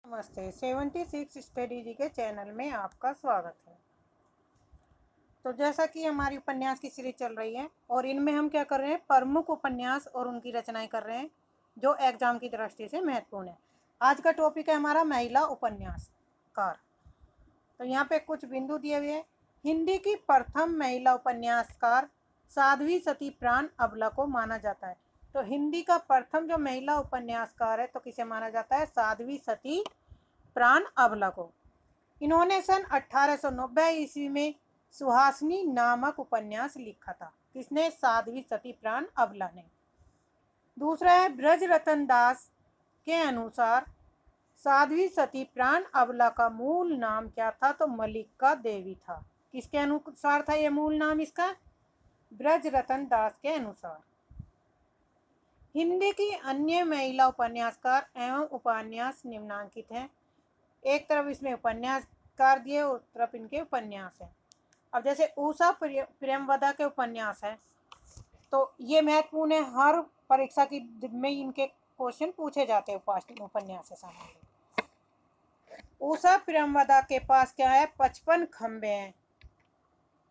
नमस्ते। 76 स्टडी जी के चैनल में आपका स्वागत है। तो जैसा कि हमारी उपन्यास की सीरीज चल रही है और इनमें हम क्या कर रहे हैं, प्रमुख उपन्यास और उनकी रचनाएं कर रहे हैं जो एग्जाम की दृष्टि से महत्वपूर्ण है। आज का टॉपिक है हमारा महिला उपन्यासकार। तो यहाँ पे कुछ बिंदु दिए हुए हैं। हिंदी की प्रथम महिला उपन्यासकार साध्वी सती प्राण अबला को माना जाता है। तो हिंदी का प्रथम जो महिला उपन्यासकार है तो किसे माना जाता है? साध्वी सती प्राण अबला को। इन्होंने सन 1890 ईस्वी में सुहासिनी नामक उपन्यास लिखा था। किसने? साध्वी सती प्राण अबला ने। दूसरा है ब्रजरतन दास के अनुसार साध्वी सती प्राण अबला का मूल नाम क्या था? तो मल्लिका देवी था। किसके अनुसार था यह मूल नाम इसका? ब्रजरतन दास के अनुसार। हिंदी की अन्य महिला उपन्यासकार एवं उपन्यास निम्नांकित हैं। एक तरफ इसमें उपन्यासकार दिए और तरफ इनके उपन्यास हैं। अब जैसे उषा प्रेमवदा के उपन्यास हैं तो ये महत्वपूर्ण है, हर परीक्षा की में इनके क्वेश्चन पूछे जाते हैं उपन्यास से संबंधित। उषा प्रेमवदा के पास क्या है? 55 खंबे हैं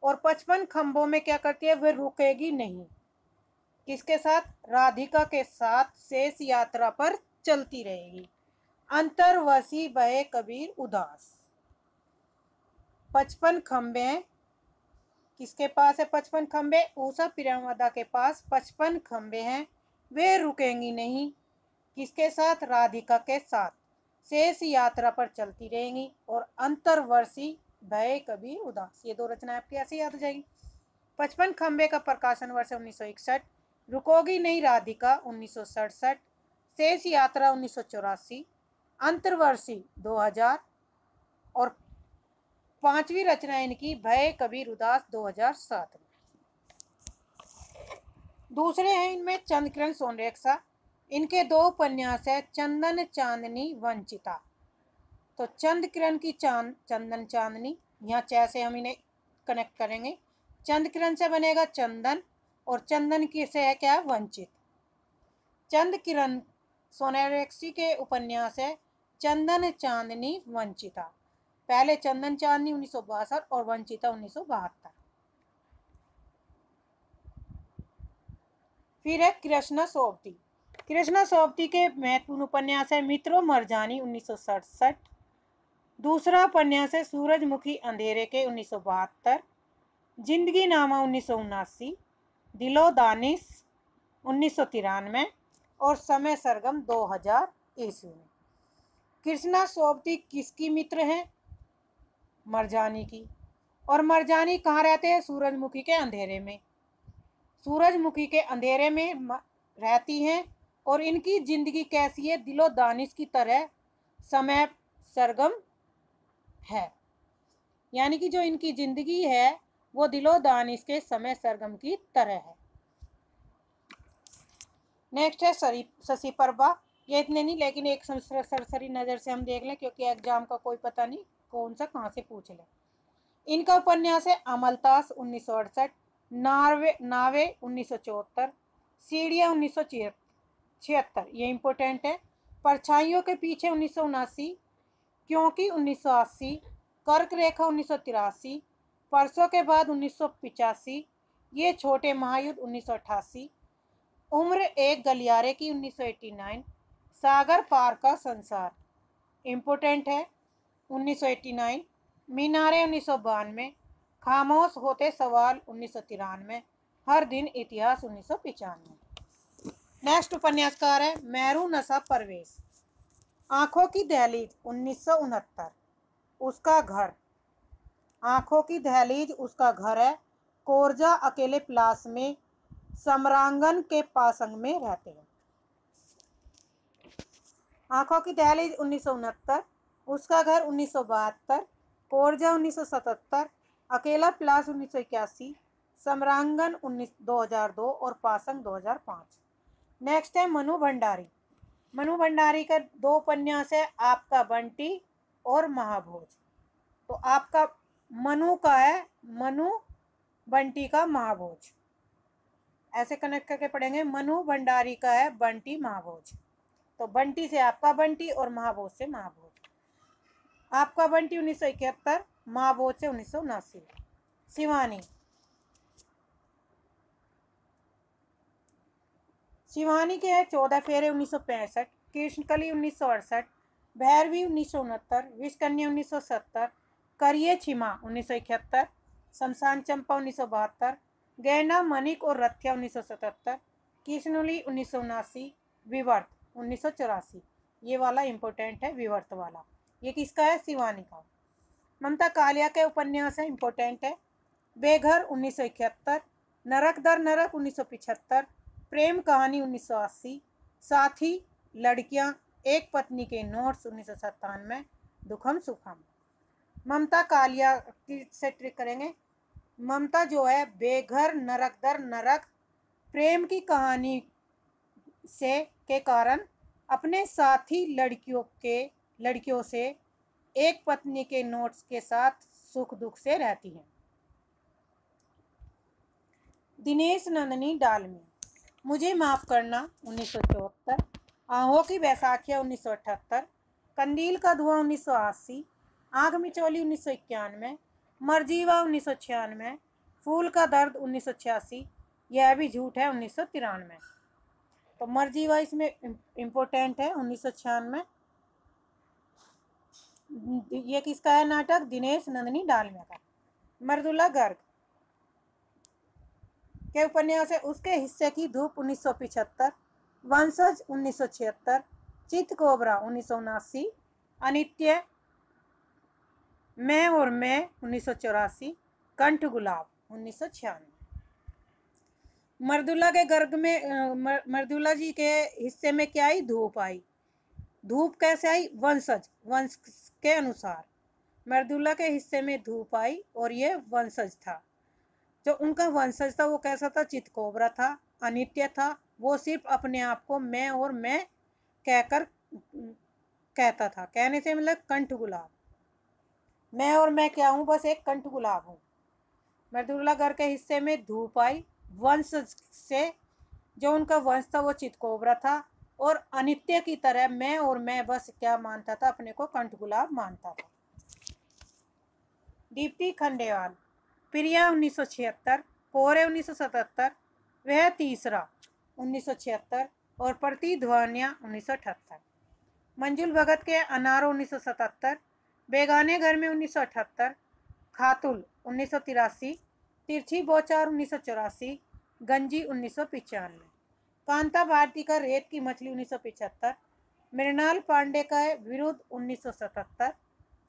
और 55 खंबों में क्या करती है? वह रुकेगी नहीं। किसके साथ? राधिका के साथ शेष यात्रा पर चलती रहेगी। अंतरवसी बहे कबीर उदास। 55 खंबे हैं। किसके पास है 55 खंबे? उषा प्रेमवदा के पास 55 खंबे हैं। वे रुकेंगी नहीं। किसके साथ? राधिका के साथ शेष यात्रा पर चलती रहेंगी। और अंतरवर्षी भय कबीर उदास, ये दो रचनाएं आपकी ऐसे याद हो जाएगी। 55 खंबे का प्रकाशन वर्ष 1961, रुकोगी नहीं राधिका 1967, शेष यात्रा 1984, अंतरवर्षी 2000 और पांचवी रचना इनकी भय कबीर उदास 2007 में। दूसरे हैं इनमें चंद्रकिरण सोनरेखा। इनके दो उपन्यास है, चंदन चांदनी वंचिता। तो चंद्रकिरण की चंदन चांदनी, यहाँ च से हम इन्हें कनेक्ट करेंगे। चंद्रकिरण से बनेगा चंदन और चंदन की से है क्या? वंचित। चंद्रकिरण सोनरेखा के उपन्यास है चंदन चांदनी वंचिता। पहले चंदन चांदनी 1962 और वंचिता 1972। फिर है कृष्णा सोबती। कृष्णा सोबती के महत्वपूर्ण उपन्यास है मित्रों मरजानी 1967। दूसरा उपन्यास है सूरजमुखी अंधेरे के 1972, जिंदगी नामा 1979, दिलो दानिश 1993 और समय सरगम 2000 ईस्वी में। कृष्णा सोबती किसकी मित्र हैं? मरजानी की। और मरजानी कहाँ रहते हैं? सूरजमुखी के अंधेरे में। सूरजमुखी के अंधेरे में रहती हैं और इनकी जिंदगी कैसी है? दिलो दानिश की तरह समय सरगम है। यानी कि जो इनकी जिंदगी है वो दिलो दानिश के समय सरगम की तरह है। नेक्स्ट है शशि प्रभा। ये इतने नहीं, लेकिन एक सरसरी नज़र से हम देख लें क्योंकि एग्जाम का कोई पता नहीं कौन सा कहाँ से पूछ ले। इनका उपन्यास है अमलतास 1968, नावे 1974, सीढ़ियाँ 1976, ये इम्पोर्टेंट है। परछाइयों के पीछे 1979, क्योंकि 1980, कर्क रेखा 1983, परसों के बाद 1985, ये छोटे महायुद्ध 1988, उम्र एक गलियारे की 1989, सागर पार का संसार इम्पोर्टेंट है 1989, मीनारे 1992, खामोश होते सवाल 1993, हर दिन इतिहास 1995। नेक्स्ट उपन्यासकार है मेहरू नशा परवेश। आंखों की दहलीज 1969, उसका घर। आंखों की दहलीज उसका घर है। कोरजा अकेले प्लास में समरांगन के पासंग में रहते हैं। आंखों की दहलीज 1969, उसका घर 1972, कोरजा 1977, अकेला प्लास 1981, समरांगन 2002 और पासंग 2005। नेक्स्ट है मनु भंडारी। मनु भंडारी का दो उपन्यास है, आपका बंटी और महाभोज। तो आपका मनु का है मनु, बंटी का महाभोज, ऐसे कनेक्ट करके पढ़ेंगे। मनु भंडारी का है बंटी महाभोज। तो बंटी से आपका बंटी और महाभोज से महाभोज। आपका बंटी 1971, माँ बोचे 1979। शिवानी, शिवानी के हैं 14 फेरे 1965, कृष्णकली 1968, भैरवी 1969, विषकन्या 1970, करिए छिमा 1971, शमशान चंपा 1972, गैना मणिक और रथ्या 1977, कृष्णुली 1979, विवर्त 1984। ये वाला इम्पोर्टेंट है, विवर्त वाला। ये किसका है? शिवानी का। ममता कालिया के उपन्यास है, इम्पोर्टेंट है। बेघर 1971, नरक दर नरक 1975, प्रेम कहानी 1980, साथी, लड़कियां, एक पत्नी के नोट्स 1997, दुखम सुखम। ममता कालिया की से ट्रिक करेंगे। ममता जो है बेघर, नरक दर नरक, प्रेम की कहानी से के कारण अपने साथी लड़कियों से एक पत्नी के नोट्स के साथ सुख दुख से रहती हैं। दिनेश नंदिनी डालमी, मुझे माफ करना 1974, आहों की बैसाखियाँ 1978, कंदील का धुआं 1980, आग मिचौली 1991, मरजीवा 1996, फूल का दर्द 1986, यह भी झूठ है 1993। तो मरजीवा इसमें इम्पोर्टेंट है 1996। ये किसका है नाटक? दिनेश नंदिनी डालमिया का। मर्दुला गर्ग के उपन्यास है उसके हिस्से की धूप 1975, वंशज 1976, चित कोबरा 1979, अनित्य, मैं और मैं 1984, कंठ गुलाब 1996। मर्दुला के गर्ग में मर्दुला जी के हिस्से में क्या आई? धूप आई। धूप कैसे आई? वंश के अनुसार मर्दुला के हिस्से में धूप आई और ये वंशज था। जो उनका वंशज था वो कैसा था? चितकोबरा था, अनित्य था। वो सिर्फ अपने आप को मैं और मैं कहकर कहता था। कहने से मतलब कंठ गुलाब, मैं और मैं क्या हूँ? बस एक कंठ गुलाब हूँ। मर्दुला घर के हिस्से में धूप आई, वंशज से जो उनका वंश था वो चितकोबरा था, और अनित्य की तरह मैं और मैं बस क्या मानता था? अपने को कंठ गुलाब मानता था। दीप्ति खंडेवाल, प्रिया 1976, कोरे 1977, वह तीसरा 1976 और प्रतिध्वनिया 1978। मंजुल भगत के अनारो 1977, बेगाने घर में 1978, खातुल 1983, तिरछी बौछार 1984, गंजी 1995, कांता भारती का रेत की मछली 1975, मृणाल पांडे का विरुद्ध 1977,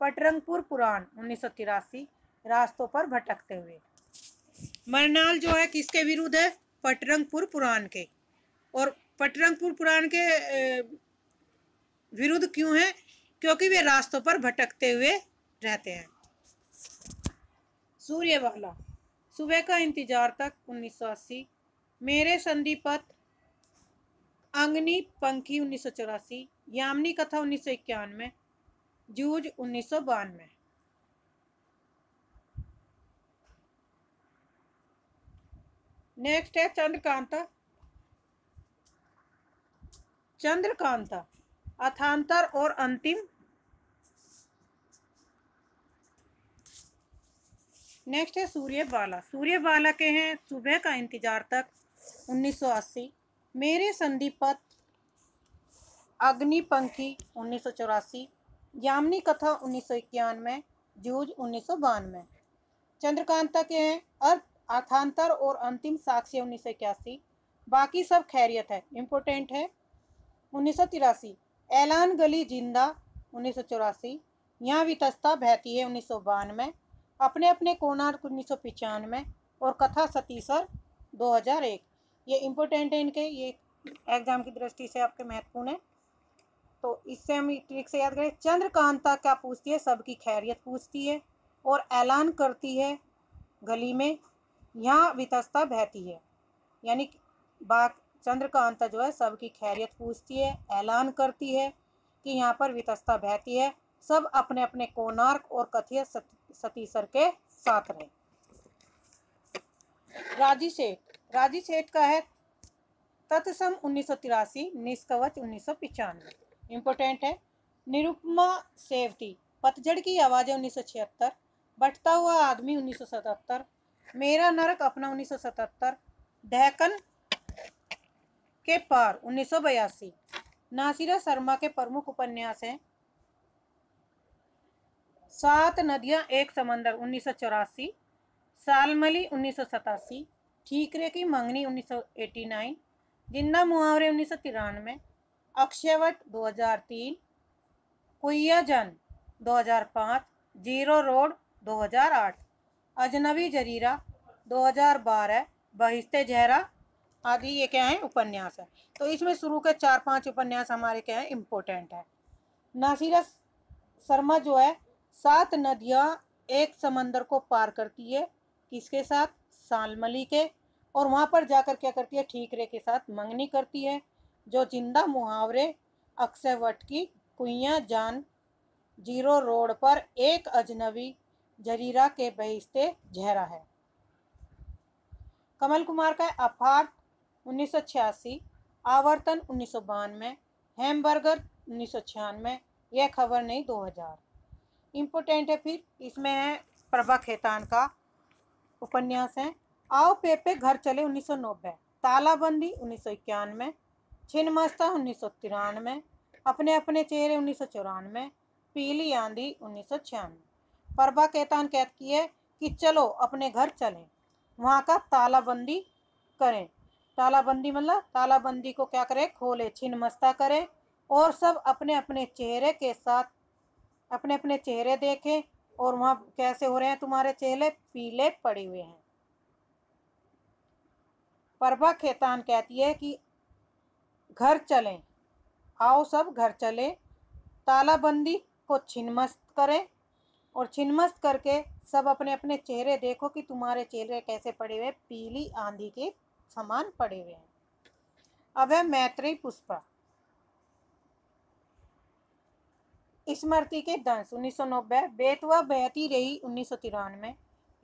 पटरंगपुर पुराण 1983, रास्तों पर भटकते हुए। मृणाल जो है किसके विरुद्ध है? पटरंगपुर पुराण के। और पटरंगपुर पुराण के विरुद्ध क्यों है? क्योंकि वे रास्तों पर भटकते हुए रहते हैं। सूर्यवाला, सुबह का इंतजार तक 1980, मेरे संदीपत, अंगनी पंखी 1984, यामिनी कथा 1991, जूझ 1992। नेक्स्ट है चंद्रकांता। चंद्रकांता, अथांतर और अंतिम। नेक्स्ट है सूर्यबाला। सूर्यबाला के हैं सुबह का इंतजार तक 1980, मेरे संदीपत, अग्निपंखी 1984, यामिनी कथा 1991, जूझ 1992। चंद्रकांता के हैं अर्थांतर और अंतिम साक्ष्य 1981, बाकी सब खैरियत है, इम्पोर्टेंट है। 1983, ऐलान गली जिंदा 1984, यहाँ वितस्ता बहती है 1992, अपने अपने कोणार्क 1995 और कथा सतीसर 2001। ये इम्पोर्टेंट है इनके, ये एग्जाम की दृष्टि से आपके महत्वपूर्ण है। तो इससे हम ट्रिक से याद करें। चंद्रकांता क्या पूछती है? सबकी खैरियत पूछती है और ऐलान करती है गली में, यहाँ वितस्ता बहती है। यानी चंद्रकांता जो है सबकी खैरियत पूछती है, ऐलान करती है कि यहाँ पर वितस्ता बहती है, सब अपने अपने कोणार्क और कथित सतीसर के साथ रहे। राजी सेठ का है तत्सम 1983, निष्कवच 1995, इम्पोर्टेंट है। निरुपमा सेवती, पतझड़ की आवाज़ें 1976, बटता हुआ आदमी 1977, मेरा नरक अपना 1977, दहकन के पार 1982। नासिरा शर्मा के प्रमुख उपन्यास हैं सात नदियां एक समंदर 1984, सालमली 1987, ठीकरे की मंगनी 1989, जिंदा मुहावरे 1993, अक्षयवट 2003, कुइया जन 2005, जीरो रोड 2008, अजनबी जरीरा 2012, बहिश्ते जहरा आदि ये क्या है उपन्यास है। तो इसमें शुरू के 4-5 उपन्यास हमारे क्या है इम्पोर्टेंट है। नासिरा शर्मा जो है सात नदियां एक समंदर को पार करती है, किसके साथ, सालमली के, और वहां पर जाकर क्या करती है, ठीकरे के साथ मंगनी करती है, जो जिंदा मुहावरे अक्षयवट की कुइयां जान, जीरो रोड पर एक अजनबी जरीरा के बहिश्ते जहरा है। कमल कुमार का अफाट 1986, आवर्तन 1992, हैमबर्गर 1996, यह खबर नहीं 2000 इम्पोर्टेंट है। फिर इसमें है प्रभा खेतान का उपन्यास है आओ पेपे घर चले 1990, तालाबंदी 1991, छिन्नमस्ता 1993, अपने अपने चेहरे 1994, पीली आंधी 1996। प्रभा खेतान कहती है कि चलो अपने घर चलें, वहाँ का तालाबंदी करें। तालाबंदी मतलब तालाबंदी को क्या करें, खोले, छिन्नमस्ता करें, और सब अपने अपने चेहरे के साथ अपने अपने चेहरे देखें, और वहाँ कैसे हो रहे हैं तुम्हारे चेहरे, पीले पड़े हुए हैं। प्रभा खेतान कहती है कि घर चलें, आओ सब घर चलें, तालाबंदी को छिन्नमस्त करें, और छिन्नमस्त करके सब अपने अपने चेहरे देखो कि तुम्हारे चेहरे कैसे पड़े हुए, पीली आंधी के समान पड़े हुए हैं। अब है मैत्रेयी पुष्पा, स्मृति के दंश 1990, बेतवा बहती रही 1993,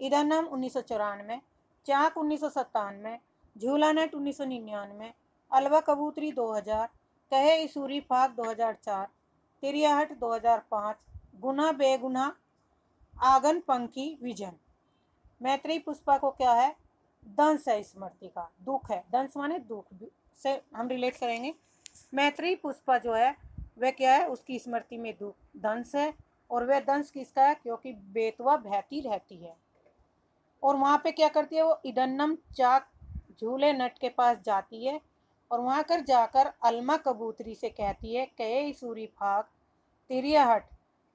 इदनम 1994, चाक 1997, झूला नट 1999, अलवा कबूतरी 2000, कहे इसूरी फाक 2004, तिरियाहट 2005, गुना बेगुना, आगन पंखी विजन। मैत्रेयी पुष्पा को क्या है, दंश है, स्मृति का दुख है, दंश माने दुख से हम रिलेट करेंगे। मैत्रेयी पुष्पा जो है वह क्या है, उसकी स्मृति में दुख दंश है, और वह दंश किसका है, क्योंकि बेतवा बहती रहती है, और वहाँ पे क्या करती है, वो इदन्नम चाक झूले नट के पास जाती है, और वहाँ कर जाकर अलमा कबूतरी से कहती है, कहे सूरी फाक तिरियाहट,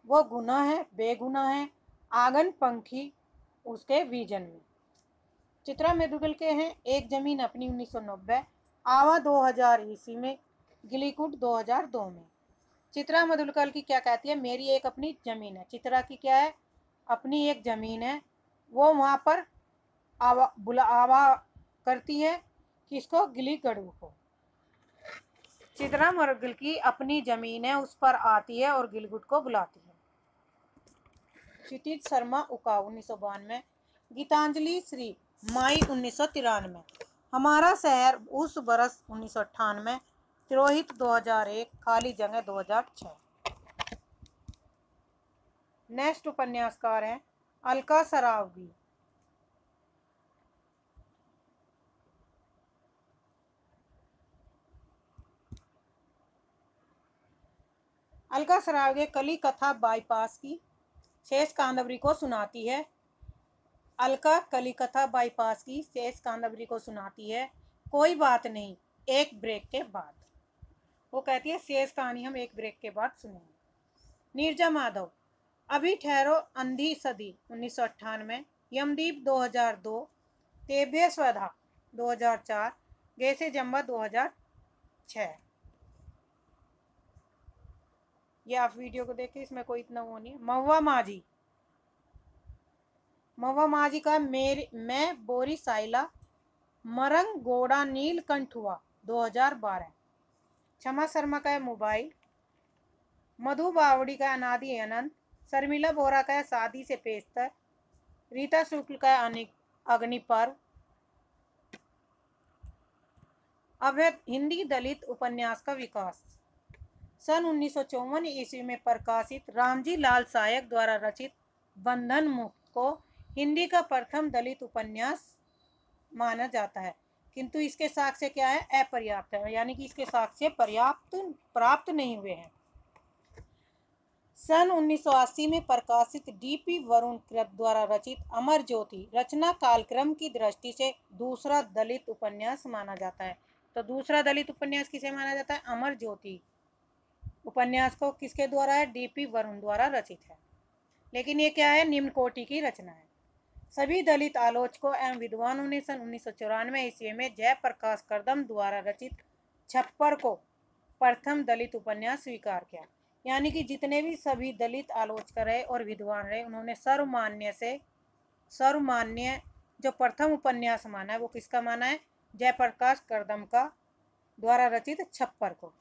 वो गुना है बेगुना है, आंगन पंखी उसके विजन में। चित्रा मेदुगल के हैं एक जमीन अपनी 1990, आवा 2000 ईस्वी में, गिलीकुट 2002 में। चित्रा मधुलकल की क्या कहती है, मेरी एक अपनी जमीन है। चित्रा की क्या है, अपनी एक जमीन है, वो वहाँ पर आवा करती है, किसको, गिली गढ़ू को। चित्रा मधुलकल की अपनी जमीन है, उस पर आती है और गिलगुट को बुलाती है। क्षितिज शर्मा उकाऊ 1992, गीतांजलि श्री माई 1993, हमारा शहर उस बरस 1998, तिरोहित 2001, खाली जगह 2006। नेक्स्ट उपन्यासकार हैं अलका सरावगी। अलका सरावगी कली कथा बाईपास की शेष कांदबरी को सुनाती है। अलका कली कथा बाईपास की शेष कांदबरी को सुनाती है। कोई बात नहीं, एक ब्रेक के बाद। वो कहती है शेष कहानी हम एक ब्रेक के बाद सुनेंगे। नीरजा माधव, अभी ठहरो अंधी सदी 1998, यमदीप 2002, तेभ्य स्वधा 2004, गैसे जम्बा 2006। ये आप वीडियो को देखिए, इसमें कोई इतना वो नहीं है। महुआ माझी का मैं बोरी साइला, मरंग गोड़ा नीलकंठ हुआ 2012। क्षमा शर्मा का है मोबाइल, मधु बावड़ी का अनादि अनंत, शर्मिला बोरा का है शादी से पेशतर, रीता शुक्ल का है अग्निपर्व। अब है हिंदी दलित उपन्यास का विकास। सन 1954 ईस्वी में प्रकाशित रामजी लाल सायक द्वारा रचित बंधन मुक्त को हिंदी का प्रथम दलित उपन्यास माना जाता है, किंतु इसके साक्ष्य क्या है? अपर्याप्त है, यानी कि इसके साक्ष्य पर्याप्त प्राप्त नहीं हुए हैं। सन 1980 में प्रकाशित डीपी वरुण कृत द्वारा रचित अमर ज्योति रचना कालक्रम की दृष्टि से दूसरा दलित उपन्यास माना जाता है। तो दूसरा दलित उपन्यास किसे माना जाता है? अमर ज्योति उपन्यास को किसके द्वारा है? डीपी वरुण द्वारा रचित है, लेकिन ये क्या है? निम्न कोटि की रचना है। सभी दलित आलोचकों एवं विद्वानों ने सन 1994 ईस्वी में जयप्रकाश कर्दम द्वारा रचित छप्पर को प्रथम दलित उपन्यास स्वीकार किया, यानी कि जितने भी सभी दलित आलोचक रहे और विद्वान रहे, उन्होंने सर्वमान्य जो प्रथम उपन्यास माना है वो किसका माना है? जयप्रकाश कर्दम का द्वारा रचित छप्पर को।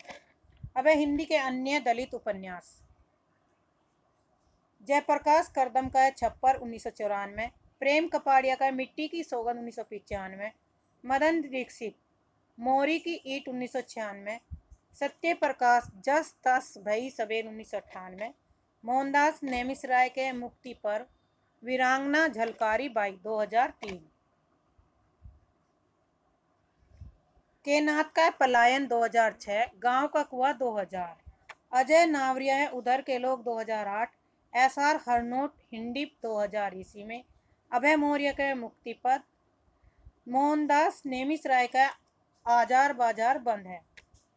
अब है हिंदी के अन्य दलित उपन्यास। जयप्रकाश कर्दम का है छप्पर 1994, प्रेम कपाड़िया का मिट्टी की सौगंध 1995, मदन दीक्षित मोरी की ईट 1996, सत्य प्रकाश जस तस भई सबेर 1998, मोहनदास नेमिसराय के मुक्ति पर, वीरांगना झलकारी बाई 2003, के नाथ का पलायन 2006, गांव का कुआं 2000, अजय नावरिया है उधर के लोग 2008, SR हरनोट हिंदी 2000 ईस्वी में, अभय मौर्य का मुक्ति पद, मोहनदास नेमिसराय का आजार बाजार बंद है,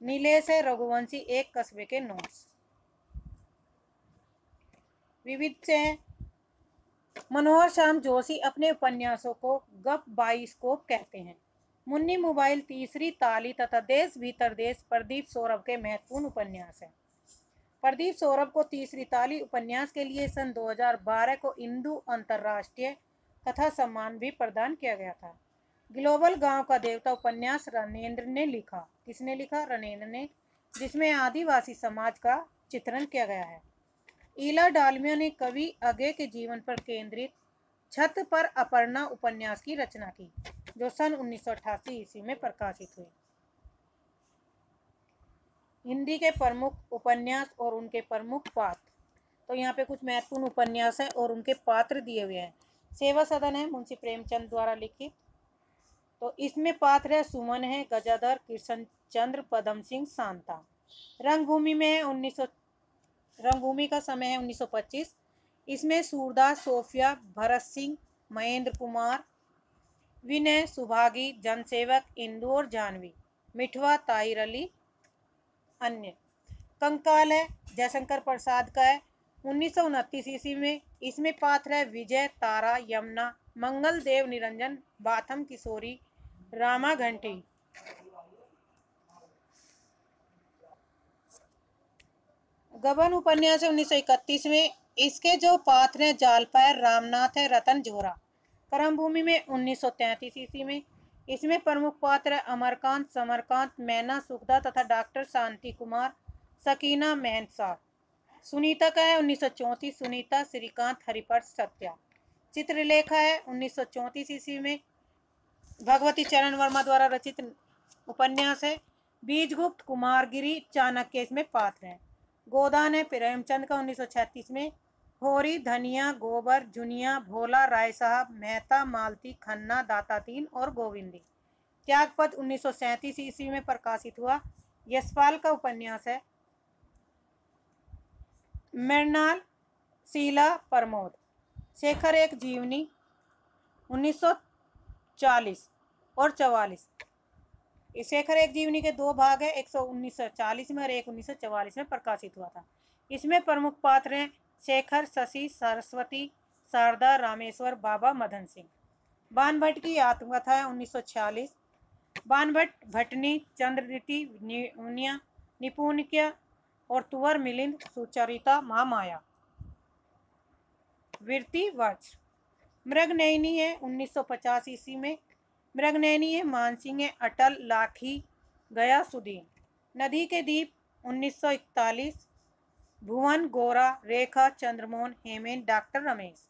नीलेश है रघुवंशी एक कस्बे के नोट्स। विविध से मनोहर श्याम जोशी अपने उपन्यासों को गप बाइस्कोप कहते हैं। मुन्नी मोबाइल तीसरी ताली तथा देश भीतर देश प्रदीप सौरभ के महत्वपूर्ण उपन्यास है। प्रदीप सौरभ को तीसरी ताली उपन्यास के लिए सन 2012 को इंदु अंतर्राष्ट्रीय कथा सम्मान भी प्रदान किया गया था। ग्लोबल गांव का देवता उपन्यास रणेंद्र ने लिखा। किसने लिखा? रणेंद्र ने, जिसमें आदिवासी समाज का चित्रण किया गया है। ईला डालमिया ने कवि अगे के जीवन पर केंद्रित छत पर अपर्णा उपन्यास की रचना की, जो सन 1988 ईस्वी में प्रकाशित हुई। हिंदी के प्रमुख उपन्यास और उनके प्रमुख पात्र। तो यहाँ पे कुछ महत्वपूर्ण उपन्यास है और उनके पात्र दिए हुए हैं। सेवा सदन है मुंशी प्रेमचंद द्वारा लिखित, तो इसमें पात्र है सुमन है, गजाधर, कृष्ण चंद्र, पदम सिंह, शांता। रंगभूमि में है रंगभूमि का समय है 1925। इसमें सूरदास, सोफिया, भरत सिंह, महेंद्र कुमार, विनय, सुभागी, जनसेवक, इंदु और जानवी, मिठवा, ताहिर अली, अन्य। कंकाल है जयशंकर प्रसाद का है 1929 ईस्वी में। इसमें पात्र है विजय, तारा, यमुना, मंगल देव, निरंजन, बाथम किशोरी, रामा घंटी। गबन उपन्यास है 1931 में। इसके जो पात्र हैं जालपायर, रामनाथ है, रतन जोरा। कर्मभूमि में 1933 ईस्वी में। इसमें प्रमुख पात्र है अमरकांत, समरकांत, मैना, सुखदा तथा डॉक्टर शांति कुमार, सकीना, मेहनसा। सुनीता का है 1934, सुनीता, श्रीकांत, हरिपट, सत्या। चित्रलेखा है 1934 ईस्वी में। भगवती चरण वर्मा द्वारा रचित उपन्यास है। बीजगुप्त, कुमारगिरी, चाणक्य इसमें पात्र हैं। गोदान है प्रेमचंद का 1936 में। होरी, धनिया, गोबर, जुनिया, भोला, राय साहब, मेहता, मालती, खन्ना, दातातीन और गोविंदी। त्यागपद 1937 ईस्वी में प्रकाशित हुआ। यशपाल का उपन्यास है। मृणाल, शीला, प्रमोद। शेखर एक जीवनी 1940 और 44। शेखर एक जीवनी के दो भाग है, एक 1940 में और एक 1944 में प्रकाशित हुआ था। इसमें प्रमुख पात्र हैं शेखर, शशि, सरस्वती, शारदा, रामेश्वर, बाबा मदन सिंह। बानभट्ट की आत्मकथा है 1946। बानभट्ट, भटनी, चंद्रदीति, निपुणिका और तुवर मिलिंद, सुचरिता, महामाया। वीरती वज्र। मृगनयनी है 1950 ईस्वी में। मृगनयनी है मानसिंह है, अटल, लाठी, गया, सुदीन। नदी के दीप 1941। भुवन, गोरा, रेखा, चंद्रमोहन, हेमेन, डॉक्टर रमेश।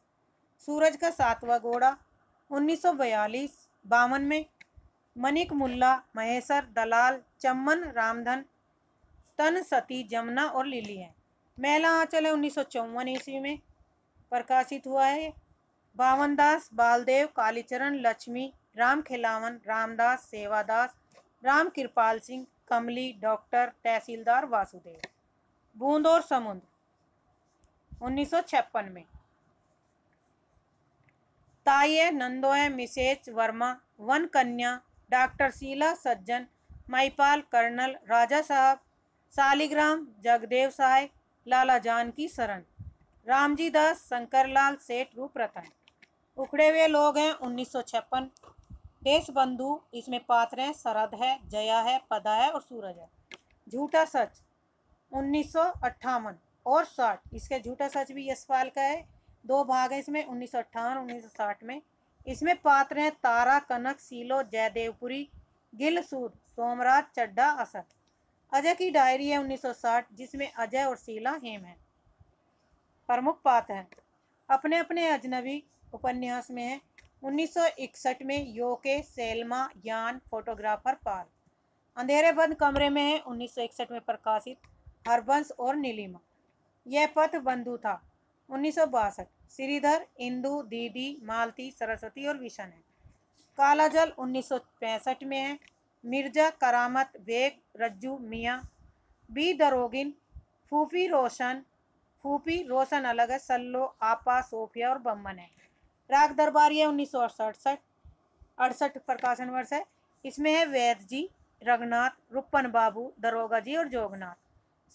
सूरज का सातवां घोड़ा 1942-52 में। मनिक मुल्ला, महेसर, दलाल, चम्मन, रामधन तन, सती, जमुना और लिली हैं। मैला आंचल है 1954 ईस्वी में प्रकाशित हुआ है। बावनदास, बालदेव, कालीचरण, लक्ष्मी, राम खिलावन, रामदास, सेवादास, राम कृपाल सिंह, कमली, डॉक्टर, तहसीलदार वासुदेव। बूंद और समुद्र 1956 में। ताये, नंदोय, मिसेज वर्मा, वन कन्या, डॉक्टर शीला सज्जन, महिपाल, कर्नल, राजा साहब, शालिग्राम, जगदेव सहाय, लाला जानकी शरण, रामजी दास, शंकरलाल सेठ, रूप रतन। उखड़े हुए लोग हैं 1956। देश बंधु, इसमें पात्र हैं शरद है, जया है, पदा है और सूरज है। झूठा सच 1958 और 60, इसके झूठा सच भी यशपाल का है। 2 भाग है इसमें, 1958 1960 में। इसमें पात्र हैं तारा, कनक, सीलो, जयदेवपुरी, गिल, सूद, सोमराज, चड्ढा, असद। अजय की डायरी है 1960, जिसमें अजय और शीला हेम है प्रमुख पात्र हैं। अपने अपने अजनबी उपन्यास में है 1961 में योके, सेल्मा, यान, फोटोग्राफर, पाल। अंधेरे बंद कमरे में है 1961 में प्रकाशित हरबंश और नीलिमा। यह पथ बंधु था 1962। श्रीधर, इंदु, दीदी, मालती, सरस्वती और विशन है। काला जल 1965 में है। मिर्जा, करामत, बेग, रज्जू, मियाँ, बी दरोगिन, फूफी रोशन अलग है, सल्लो, आपा, सोफिया और बम्मन है। राग दरबारी है 1968 प्रकाशन वर्ष है। इसमें है वैद्य जी, रघुनाथ, रुपन बाबू, दरोगा जी और जोगनाथ।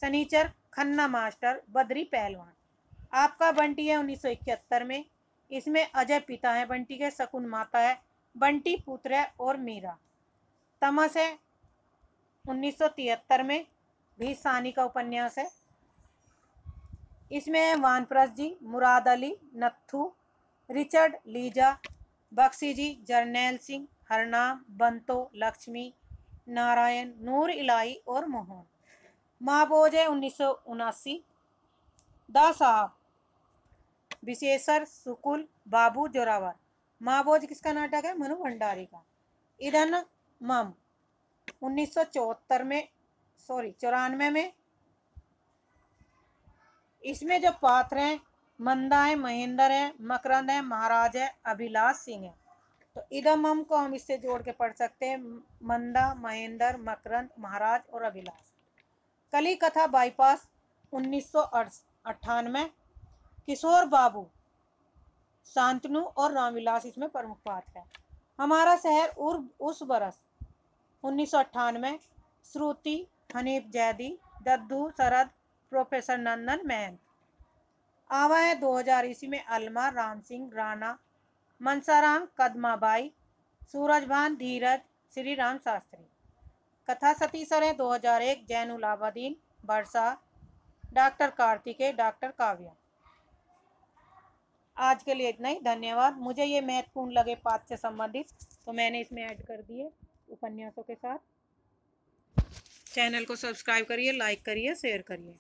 सनीचर, खन्ना मास्टर, बद्री पहलवान। आपका बंटी है 1971 में। इसमें अजय पिता है बंटी के, शकुन माता है, बंटी पुत्र है और मीरा। तमस है 1973 में, भी सानी का उपन्यास है। इसमें है वानप्रस्थ जी, मुराद अली, नत्थू, रिचर्ड, लीजा, बख्शी जी, जर्नैल सिंह, हरनाम, बंतो, लक्ष्मी, नारायण, नूर इलाही और मोहन। महाबोज है 1979। दा साहब, विशेषर, सुकुल, बाबू जोरावर। महाबोज किसका नाटक है? मनु भंडारी का। इधन मम 94 में। इसमें जो पात्र हैं मंदा है, महेंद्र है, मकरंद है, महाराज है, अभिलाष सिंह है। तो इधम हम को हम इससे जोड़ के पढ़ सकते हैं, मंदा, महेंद्र, मकरंद, महाराज और अभिलाष। कली कथा बाईपास 1998। किशोर बाबू, शांतनु और रामविलास इसमें प्रमुख पात्र है। हमारा शहर उस बरस 1998। श्रुति, हनीफ जैदी, दद्दू, शरद, प्रोफेसर नंदन, महंत। आवा है 2000 ईस्वी में अलमा, राम सिंह, राणा, मनसाराम, कदमाबाई, सूरजभान, धीरज, श्री राम शास्त्री। कथा सतीसर है 2001 जैनुल आबादीन, बरसा, डॉक्टर कार्तिकेय, डॉक्टर काव्या। आज के लिए इतना ही, धन्यवाद। मुझे ये महत्वपूर्ण लगे पाठ से संबंधित, तो मैंने इसमें ऐड कर दिए उपन्यासों के साथ। चैनल को सब्सक्राइब करिए, लाइक करिए, शेयर करिए।